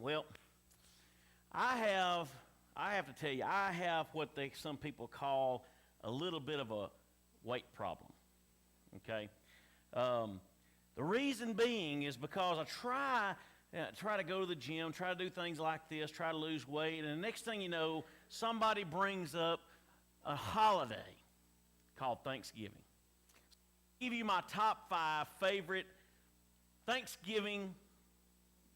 Well, I have to tell you, I have what some people call a little bit of a weight problem. Okay, the reason being is because I try to go to the gym, try to do things like this, try to lose weight, and the next thing you know, somebody brings up a holiday called Thanksgiving. I'll give you my top 5 favorite Thanksgiving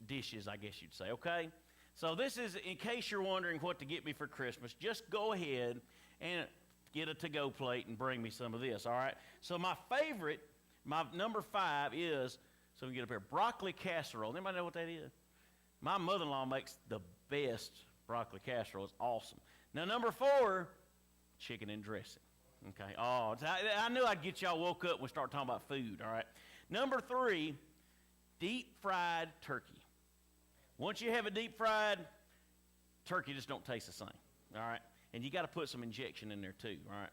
dishes, I guess you'd say, okay? So this is, in case you're wondering what to get me for Christmas, just go ahead and get a to-go plate and bring me some of this, all right? So my number 5 is, so we get up here, broccoli casserole. Anybody know what that is? My mother-in-law makes the best broccoli casserole. It's awesome. Now, number 4, chicken and dressing. Okay. Oh, I knew I'd get y'all woke up when we start talking about food, all right? Number 3, deep-fried turkey. Once you have a deep-fried turkey, just don't taste the same, all right? And you got to put some injection in there too, all right?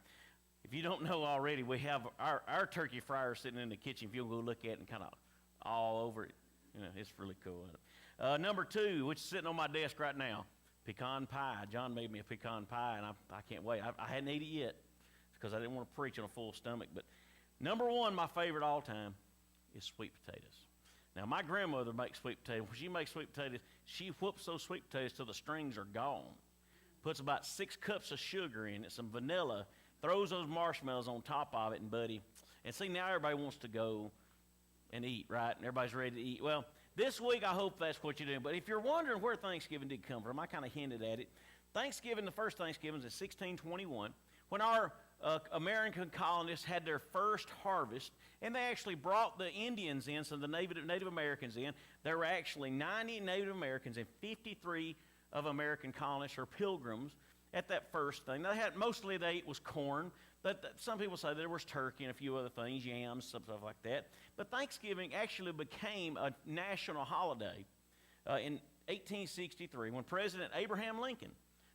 If you don't know already, we have our turkey fryer sitting in the kitchen. If you'll go look at it and kind of all over it, it's really cool. Number 2, which is sitting on my desk right now, pecan pie. John made me a pecan pie, and I can't wait. I hadn't ate it yet because I didn't want to preach on a full stomach. But number 1, my favorite all time, is sweet potatoes. Now, my grandmother makes sweet potatoes. When she makes sweet potatoes, she whoops those sweet potatoes till the strings are gone. Puts about 6 cups of sugar in it, some vanilla, throws those marshmallows on top of it, and buddy, and see, now everybody wants to go and eat, right? And everybody's ready to eat. Well, this week, I hope that's what you're doing. But if you're wondering where Thanksgiving did come from, I kind of hinted at it. The first Thanksgiving is in 1621, when our American colonists had their first harvest, and they actually brought the Indians in, so the Native Americans in. There were actually 90 Native Americans and 53 of American colonists or pilgrims at that first thing. Mostly they ate was corn, but some people say there was turkey and a few other things, yams, stuff like that. But Thanksgiving actually became a national holiday in 1863 when President Abraham Lincoln,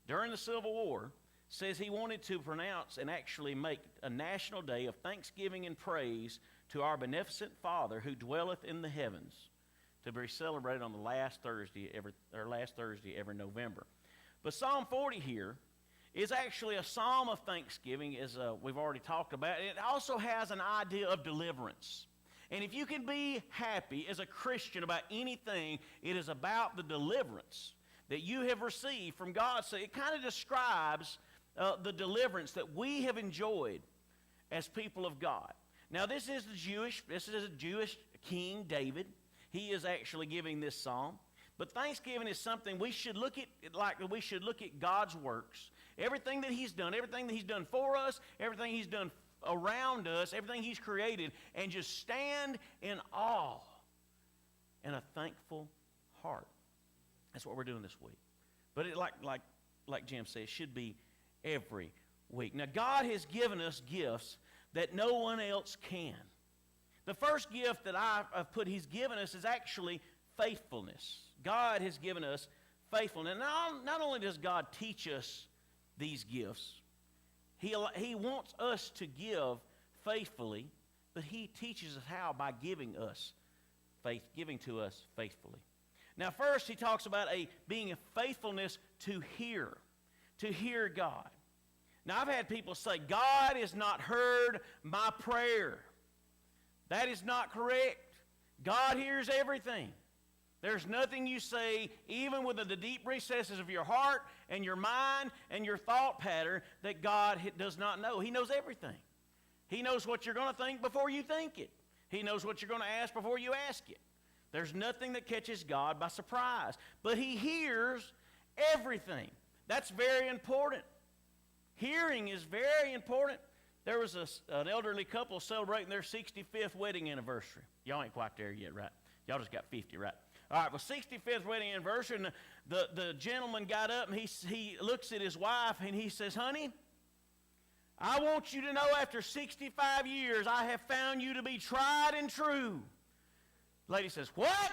during the Civil War, says he wanted to pronounce and actually make a national day of thanksgiving and praise to our beneficent Father who dwelleth in the heavens, to be celebrated on the last Thursday every November. But Psalm 40 here is actually a psalm of thanksgiving, as we've already talked about. It also has an idea of deliverance. And if you can be happy as a Christian about anything, it is about the deliverance that you have received from God. So it kind of describes the deliverance that we have enjoyed as people of God. Now, this is a Jewish king, David. He is actually giving this psalm. But Thanksgiving is something we should look at God's works. Everything that He's done, everything that He's done for us, everything He's done around us, everything He's created, and just stand in awe and a thankful heart. That's what we're doing this week. But like Jim said, it should be every week. Now, God has given us gifts that no one else can. The first gift that He's given us is actually faithfulness. God has given us faithfulness. Not only does God teach us these gifts, He wants us to give faithfully, but He teaches us how by giving to us faithfully. Now, first, He talks about being a faithfulness to hear God. Now, I've had people say, God has not heard my prayer. That is not correct. God hears everything. There's nothing you say, even within the deep recesses of your heart and your mind and your thought pattern, that God does not know. He knows everything. He knows what you're going to think before you think it. He knows what you're going to ask before you ask it. There's nothing that catches God by surprise. But He hears everything. That's very important. Hearing is very important. There was an elderly couple celebrating their 65th wedding anniversary. Y'all ain't quite there yet, right? Y'all just got 50, right? All right, well, 65th wedding anniversary, and the gentleman got up, and he looks at his wife, and he says, honey, I want you to know after 65 years, I have found you to be tried and true. Lady says, what?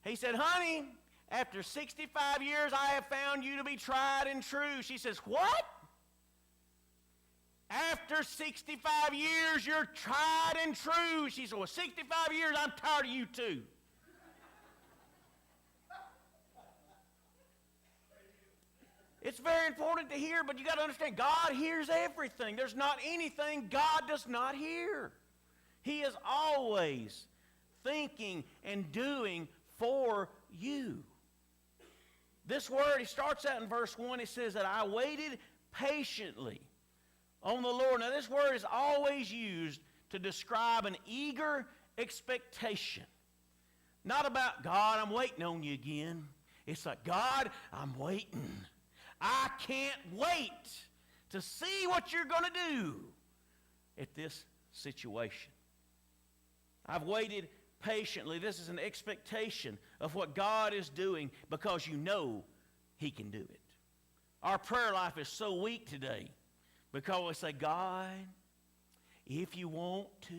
He said, honey, after 65 years, I have found you to be tried and true. She says, what? After 65 years, you're tried and true. She said, well, 65 years, I'm tired of you too. It's very important to hear, but you got to understand, God hears everything. There's not anything God does not hear. He is always thinking and doing for you. This word, he starts out in verse 1, it says that I waited patiently on the Lord. Now this word is always used to describe an eager expectation. Not about, God, I'm waiting on you again. It's like, God, I'm waiting. I can't wait to see what you're going to do at this situation. I've waited patiently. This is an expectation of what God is doing because you know he can do it. Our prayer life is so weak today because we say, God, if you want to,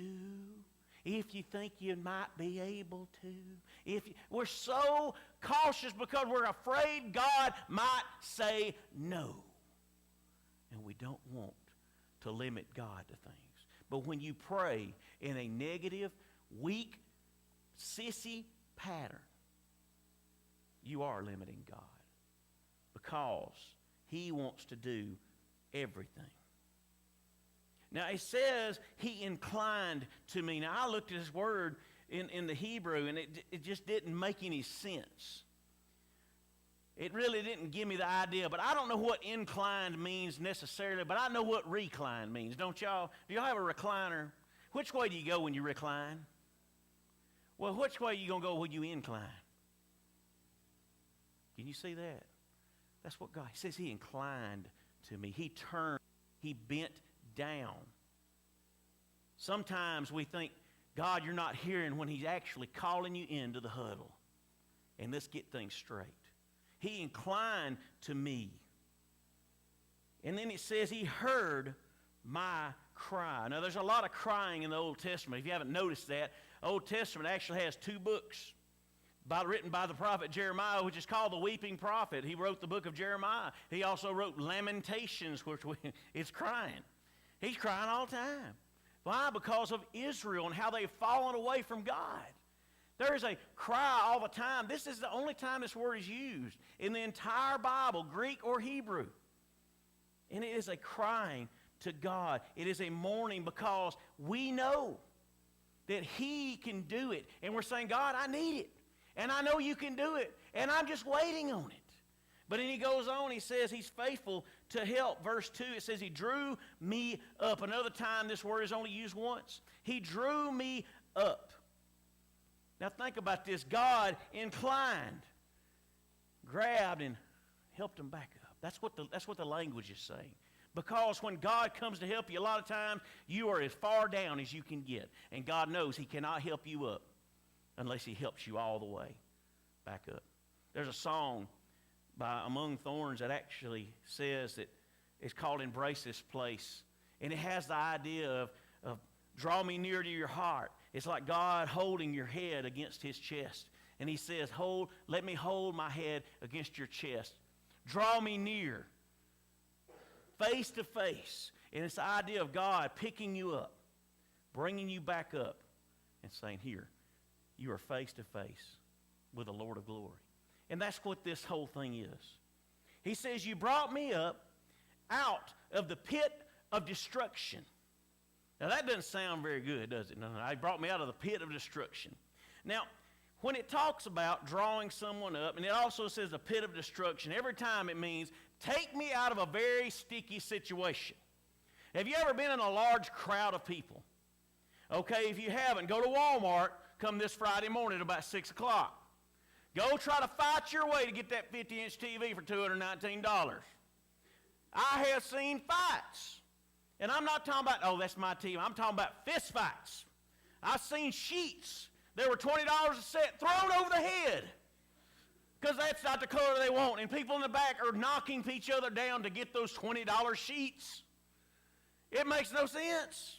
if you think you might be able to. We're so cautious because we're afraid God might say no. And we don't want to limit God to things. But when you pray in a negative, weak, sissy pattern, you are limiting God because he wants to do everything. Now, it says he inclined to me. Now, I looked at this word in the Hebrew, and it just didn't make any sense. It really didn't give me the idea, but I don't know what inclined means necessarily, but I know what recline means, don't y'all? Do y'all have a recliner? Which way do you go when you recline? Well, which way are you going to go when you incline? Can you see that? That's what God, he says he inclined to me. He turned, he bent down. Sometimes we think, God, you're not hearing when he's actually calling you into the huddle. And let's get things straight. He inclined to me. And then it says he heard my cry. Now, there's a lot of crying in the Old Testament. If you haven't noticed that, Old Testament actually has 2 books written by the prophet Jeremiah, which is called the Weeping Prophet. He wrote the book of Jeremiah. He also wrote Lamentations, which is crying. He's crying all the time. Why? Because of Israel and how they've fallen away from God. There is a cry all the time. This is the only time this word is used in the entire Bible, Greek or Hebrew. And it is a crying to God. It is a mourning because we know that he can do it. And we're saying, God, I need it. And I know you can do it. And I'm just waiting on it. But then he goes on, he says he's faithful to help. Verse 2, it says he drew me up. Another time this word is only used once. He drew me up. Now think about this. God inclined, grabbed, and helped him back up. That's what the language is saying. Because when God comes to help you, a lot of times you are as far down as you can get. And God knows he cannot help you up unless he helps you all the way back up. There's a song by Among Thorns that actually says that it's called Embrace This Place. And it has the idea of draw me near to your heart. It's like God holding your head against his chest. And he says, let me hold my head against your chest. Draw me near, face to face. And it's the idea of God picking you up, bringing you back up, and saying, here, you are face to face with the Lord of glory. And that's what this whole thing is. He says, you brought me up out of the pit of destruction. Now, that doesn't sound very good, does it? No, he brought me out of the pit of destruction. Now, when it talks about drawing someone up, and it also says a pit of destruction, every time it means take me out of a very sticky situation. Have you ever been in a large crowd of people? Okay, if you haven't, go to Walmart come this Friday morning at about 6 o'clock. Go try to fight your way to get that 50-inch TV for $219. I have seen fights. And I'm not talking about, oh, that's my TV. I'm talking about fist fights. I've seen sheets. They were $20 a set thrown over the head because that's not the color they want. And people in the back are knocking each other down to get those $20 sheets. It makes no sense,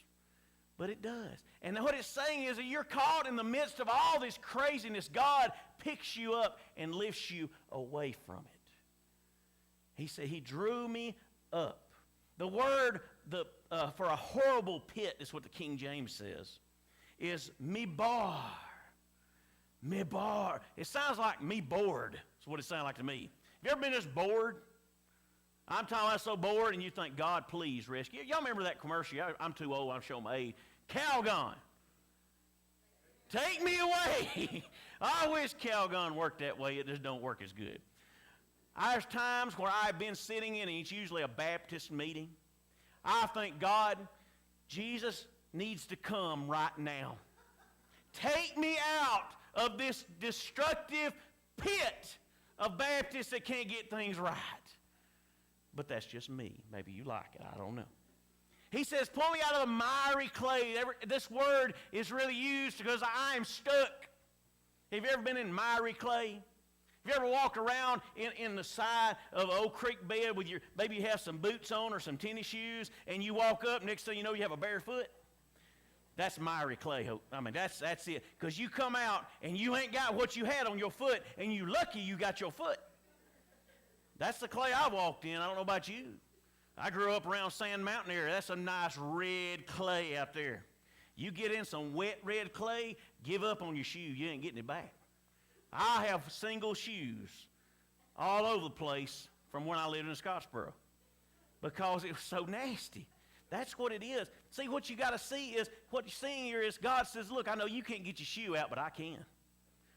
but it does. And what it's saying is that you're caught in the midst of all this craziness. God picks you up and lifts you away from it. He said, he drew me up. The word for a horrible pit is what the King James says, is mibar. Mibar. It sounds like me bored. That's what it sounds like to me. Have you ever been just bored? I'm talking about so bored, and you think, God, please rescue. Y'all remember that commercial? I'm too old. I'm showing my age. Calgon. Take me away. I wish Calgon worked that way. It just don't work as good. There's times where I've been sitting in, and it's usually a Baptist meeting. I think, God, Jesus needs to come right now. Take me out of this destructive pit of Baptists that can't get things right. But that's just me. Maybe you like it. I don't know. He says, pull me out of the miry clay. This word is really used because I am stuck. Have you ever been in miry clay? Have you ever walked around in the side of an old creek bed with maybe you have some boots on or some tennis shoes, and you walk up, next thing you know, you have a bare foot? That's miry clay. I mean, that's it. Because you come out, and you ain't got what you had on your foot, and you lucky you got your foot. That's the clay I walked in. I don't know about you. I grew up around Sand Mountain area. That's a nice red clay out there. You get in some wet red clay, give up on your shoe. You ain't getting it back. I have single shoes all over the place from when I lived in Scottsboro because it was so nasty. That's what it is. See, what you got to see is, what you're seeing here is God says, look, I know you can't get your shoe out, but I can.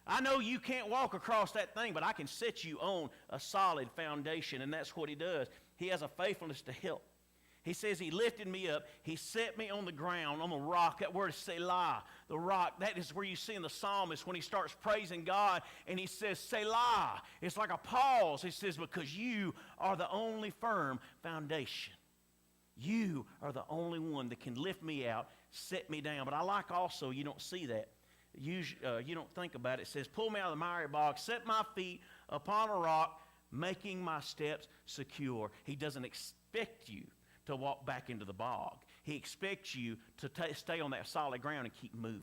I know you can't walk across that thing, but I can set you on a solid foundation, and that's what he does. He has a faithfulness to help. He says he lifted me up. He set me on the ground, on the rock. That word is Selah, the rock. That is where you see in the psalmist when he starts praising God, and he says Selah. It's like a pause. He says, because you are the only firm foundation. You are the only one that can lift me out, set me down. But I like also, you don't see that. You don't think about it. It says, pull me out of the miry bog, set my feet upon a rock, making my steps secure. He doesn't expect you to walk back into the bog. He expects you to stay on that solid ground and keep moving.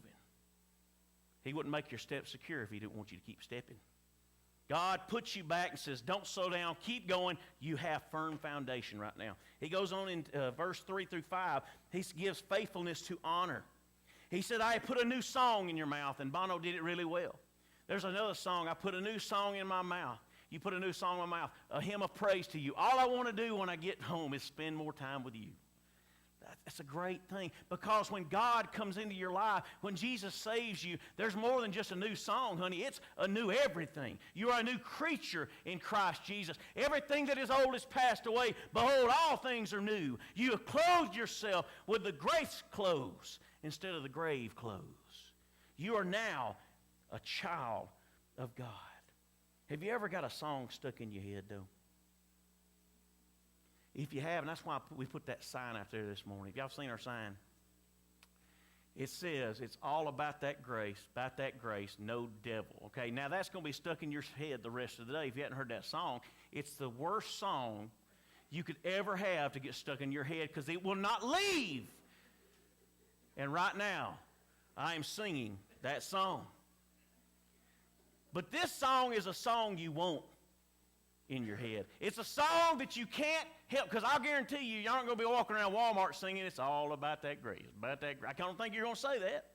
He wouldn't make your steps secure if he didn't want you to keep stepping. God puts you back and says, don't slow down, keep going. You have firm foundation right now. He goes on in verse 3 through 5. He gives faithfulness to honor. He said, I put a new song in your mouth, and Bono did it really well. There's another song, I put a new song in my mouth. You put a new song in my mouth, a hymn of praise to you. All I want to do when I get home is spend more time with you. That's a great thing, because when God comes into your life, when Jesus saves you, there's more than just a new song, honey. It's a new everything. You are a new creature in Christ Jesus. Everything that is old is passed away. Behold, all things are new. You have clothed yourself with the grace clothes instead of the grave clothes. You are now a child of God. Have you ever got a song stuck in your head, though? If you have, and that's why we put that sign out there this morning. Have y'all seen our sign? It says, it's all about that grace, no devil. Okay, now that's going to be stuck in your head the rest of the day. If you hadn't heard that song, it's the worst song you could ever have to get stuck in your head, because it will not leave. And right now, I am singing that song. But this song is a song you want in your head. It's a song that you can't help, because I'll guarantee you aren't going to be walking around Walmart singing, it's all about that grace, about that grace. I don't think you're going to say that.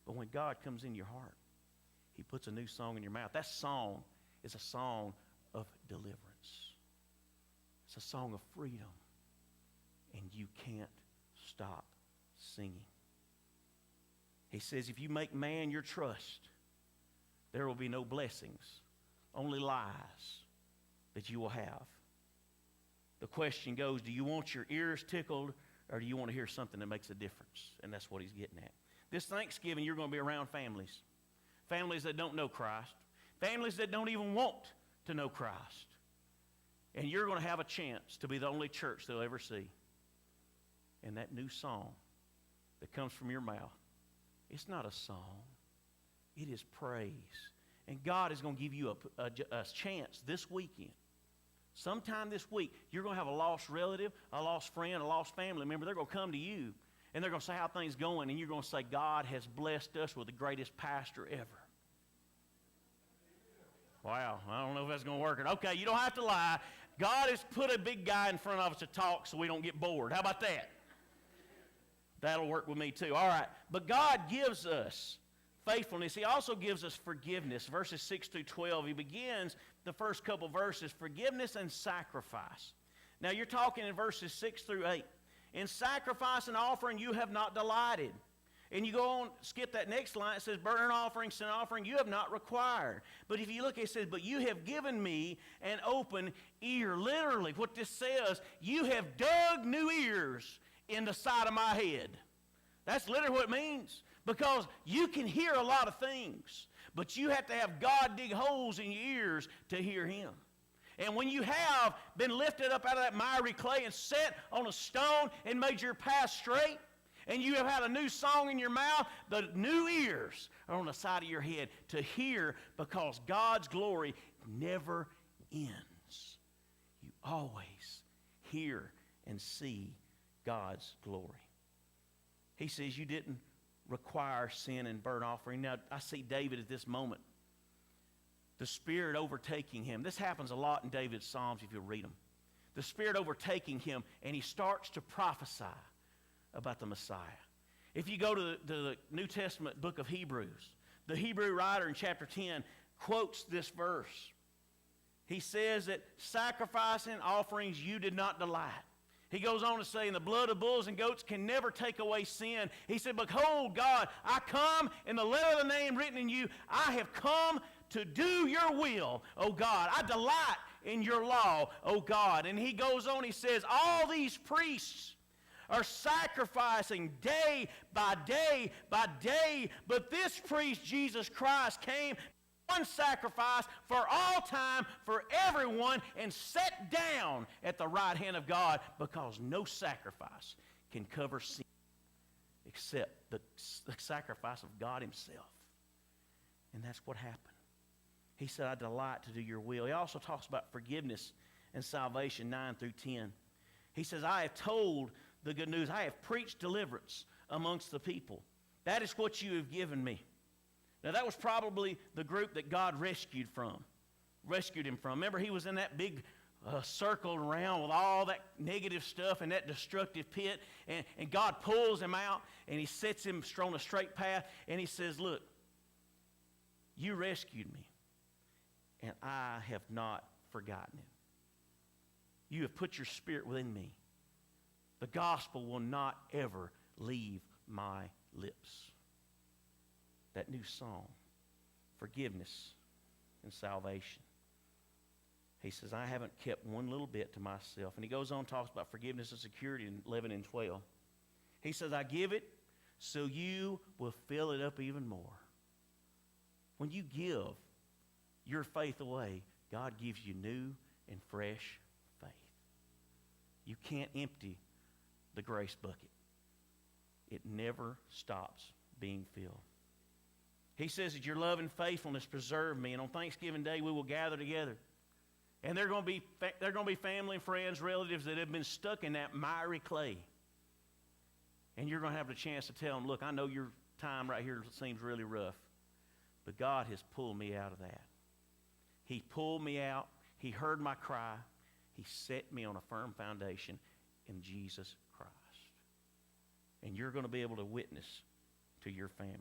But when God comes in your heart, he puts a new song in your mouth. That song is a song of deliverance. It's a song of freedom. And you can't stop singing. He says, if you make man your trust, there will be no blessings, only lies that you will have. The question goes, do you want your ears tickled, or do you want to hear something that makes a difference? And that's what he's getting at. This Thanksgiving, you're going to be around families. Families that don't know Christ. Families that don't even want to know Christ. And you're going to have a chance to be the only church they'll ever see. And that new song that comes from your mouth, it's not a song. It is praise. And God is going to give you a chance this weekend. Sometime this week, you're going to have a lost relative, a lost friend, a lost family member. They're going to come to you, and they're going to say how things going, and you're going to say, God has blessed us with the greatest pastor ever. Wow, I don't know if that's going to work. Okay, you don't have to lie. God has put a big guy in front of us to talk so we don't get bored. How about that? That'll work with me too. All right, but God gives us faithfulness. He also gives us forgiveness. Verses 6 through 12, he begins the first couple verses, forgiveness and sacrifice. Now you're talking in verses 6 through 8. In sacrifice and offering you have not delighted. And you go on, skip that next line. It says, burnt offering, sin offering, you have not required. But if you look, it says, but you have given me an open ear. Literally, what this says, you have dug new ears in the side of my head. That's literally what it means. Because you can hear a lot of things, but you have to have God dig holes in your ears to hear Him. And when you have been lifted up out of that miry clay and set on a stone and made your path straight, and you have had a new song in your mouth, the new ears are on the side of your head to hear, because God's glory never ends. You always hear and see God's glory. He says you didn't require sin and burnt offering. Now, I see David at this moment, the Spirit overtaking him. This happens a lot in David's Psalms if you read them. The Spirit overtaking him, and he starts to prophesy about the Messiah. If you go to the New Testament book of Hebrews, the Hebrew writer in chapter 10 quotes this verse. He says that sacrifice and offerings you did not delight. He goes on to say, and the blood of bulls and goats can never take away sin. He said, behold, God, I come in the letter of the name written in you. I have come to do your will, O God. I delight in your law, O God. And he goes on, he says, all these priests are sacrificing day by day by day. But this priest, Jesus Christ, came one sacrifice for all time, for everyone, and sat down at the right hand of God, because no sacrifice can cover sin except the sacrifice of God Himself. And that's what happened. He said, I delight to do your will. He also talks about forgiveness and salvation, 9 through 10. He says, I have told the good news. I have preached deliverance amongst the people. That is what you have given me. Now, that was probably the group that God rescued him from. Remember, he was in that big circle around with all that negative stuff and that destructive pit, and God pulls him out, and he sets him on a straight path, and he says, look, you rescued me, and I have not forgotten it. You have put your Spirit within me. The gospel will not ever leave my lips. That new song, forgiveness and salvation. He says, I haven't kept one little bit to myself. And he goes on and talks about forgiveness and security in 11 and 12. He says, I give it so you will fill it up even more. When you give your faith away, God gives you new and fresh faith. You can't empty the grace bucket. It never stops being filled. He says that your love and faithfulness preserve me, and on Thanksgiving Day we will gather together. And they're going to be family, friends, relatives that have been stuck in that miry clay. And you're going to have the chance to tell them, look, I know your time right here seems really rough, but God has pulled me out of that. He pulled me out. He heard my cry. He set me on a firm foundation in Jesus Christ. And you're going to be able to witness to your family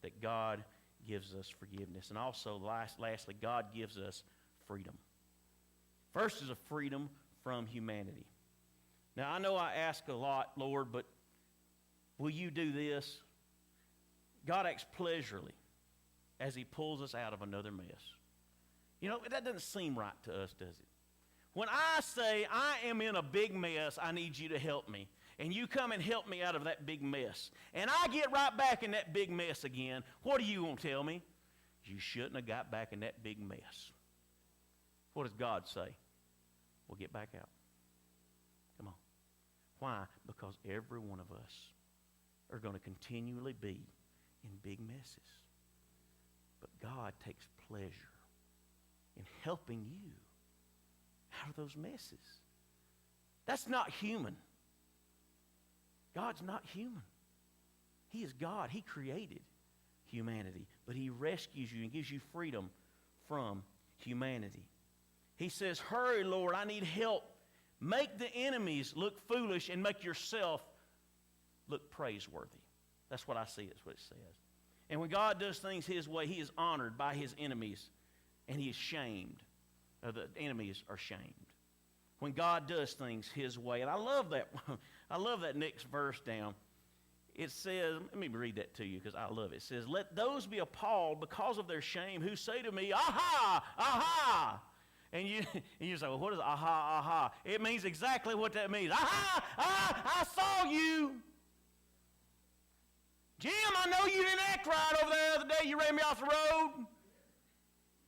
that God gives us forgiveness. And also, lastly, God gives us freedom. First is a freedom from humanity. Now, I know I ask a lot, Lord, but will you do this? God acts pleasurably as He pulls us out of another mess. You know, that doesn't seem right to us, does it? When I say, I am in a big mess, I need you to help me, and you come and help me out of that big mess, and I get right back in that big mess again, what are you going to tell me? You shouldn't have got back in that big mess. What does God say? Well, get back out. Come on. Why? Because every one of us are going to continually be in big messes. But God takes pleasure in helping you out of those messes. That's not human. God's not human. He is God. He created humanity, but He rescues you and gives you freedom from humanity. He says, hurry, Lord, I need help. Make the enemies look foolish and make yourself look praiseworthy. That's what I see. That's what it says. And when God does things His way, He is honored by His enemies, and He is shamed. The enemies are shamed. when God does things His way. And I love that. I love that next verse down. It says, let me read that to you because I love it. It says, let those be appalled because of their shame who say to me, aha, aha. And you say, well, what is aha, aha? It means exactly what that means. Aha, I saw you. Jim, I know you didn't act right over there the other day you ran me off the road.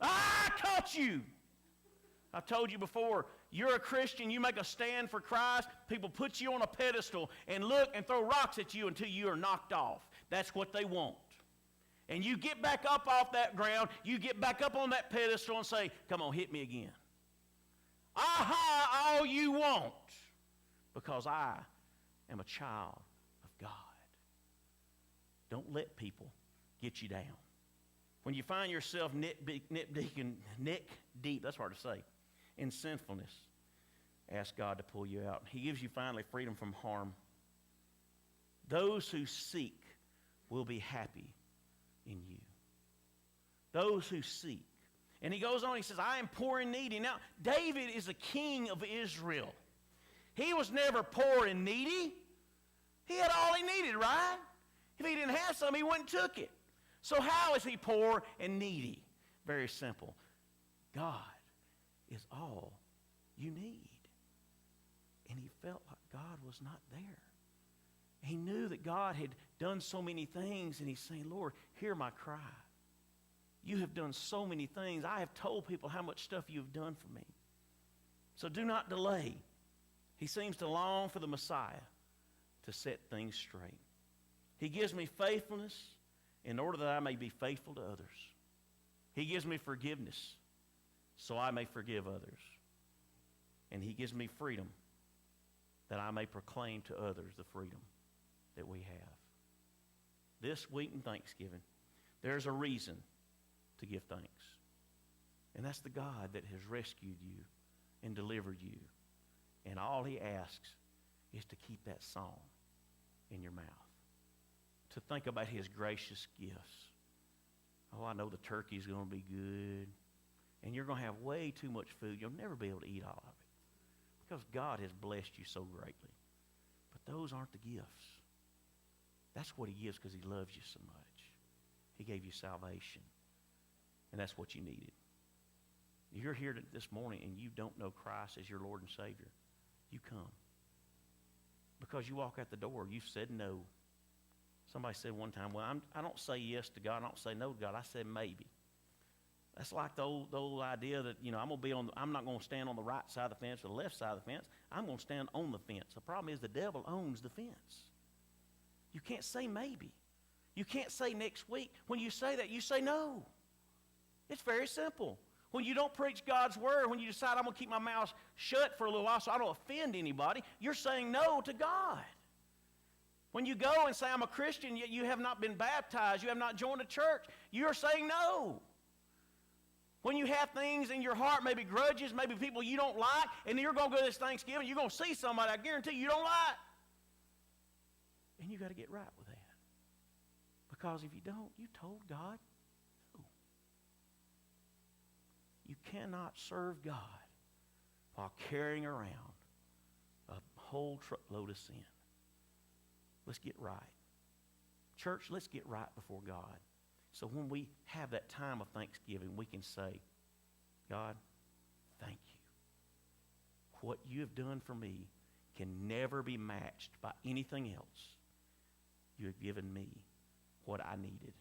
I caught you. I've told you before, you're a Christian, you make a stand for Christ, people put you on a pedestal and look and throw rocks at you until you are knocked off. That's what they want. And you get back up off that ground, you get back up on that pedestal and say, come on, hit me again. Aha, all you want, because I am a child of God. Don't let people get you down. When you find yourself neck deep, that's hard to say, in sinfulness, ask God to pull you out. He gives you finally freedom from harm. Those who seek will be happy in you. Those who seek. And he goes on, he says, I am poor and needy. Now, David is a king of Israel. He was never poor and needy. He had all he needed, right? If he didn't have some, he went and took it. So how is he poor and needy? Very simple. God is all you need. And he felt like God was not there. He knew that God had done so many things, and he's saying, Lord, hear my cry. You have done so many things. I have told people how much stuff you've done for me. So do not delay. He seems to long for the Messiah to set things straight. He gives me faithfulness in order that I may be faithful to others. He gives me forgiveness so I may forgive others. And he gives me freedom that I may proclaim to others the freedom that we have. This week in Thanksgiving, there's a reason to give thanks. And that's the God that has rescued you and delivered you. And all he asks is to keep that song in your mouth. To think about his gracious gifts. Oh, I know the turkey's going to be good. And you're going to have way too much food. You'll never be able to eat all of it. Because God has blessed you so greatly. But those aren't the gifts. That's what he gives because he loves you so much. He gave you salvation. And that's what you needed. You're here this morning and you don't know Christ as your Lord and Savior. You come. Because you walk out the door, you've said no. Somebody said one time, well, I don't say yes to God, I don't say no to God, I said maybe. That's like the old idea that, I'm not going to stand on the right side of the fence or the left side of the fence. I'm going to stand on the fence. The problem is the devil owns the fence. You can't say maybe. You can't say next week. When you say that, you say no. It's very simple. When you don't preach God's word, when you decide I'm going to keep my mouth shut for a little while so I don't offend anybody, you're saying no to God. When you go and say I'm a Christian, yet you have not been baptized, you have not joined a church, you're saying no. When you have things in your heart, maybe grudges, maybe people you don't like, and you're going to go to this Thanksgiving, you're going to see somebody I guarantee you don't like. And you got to get right with that. Because if you don't, you told God no. You cannot serve God while carrying around a whole truckload of sin. Let's get right. Church, let's get right before God. So when we have that time of Thanksgiving, we can say, God, thank you. What you have done for me can never be matched by anything else. You have given me what I needed.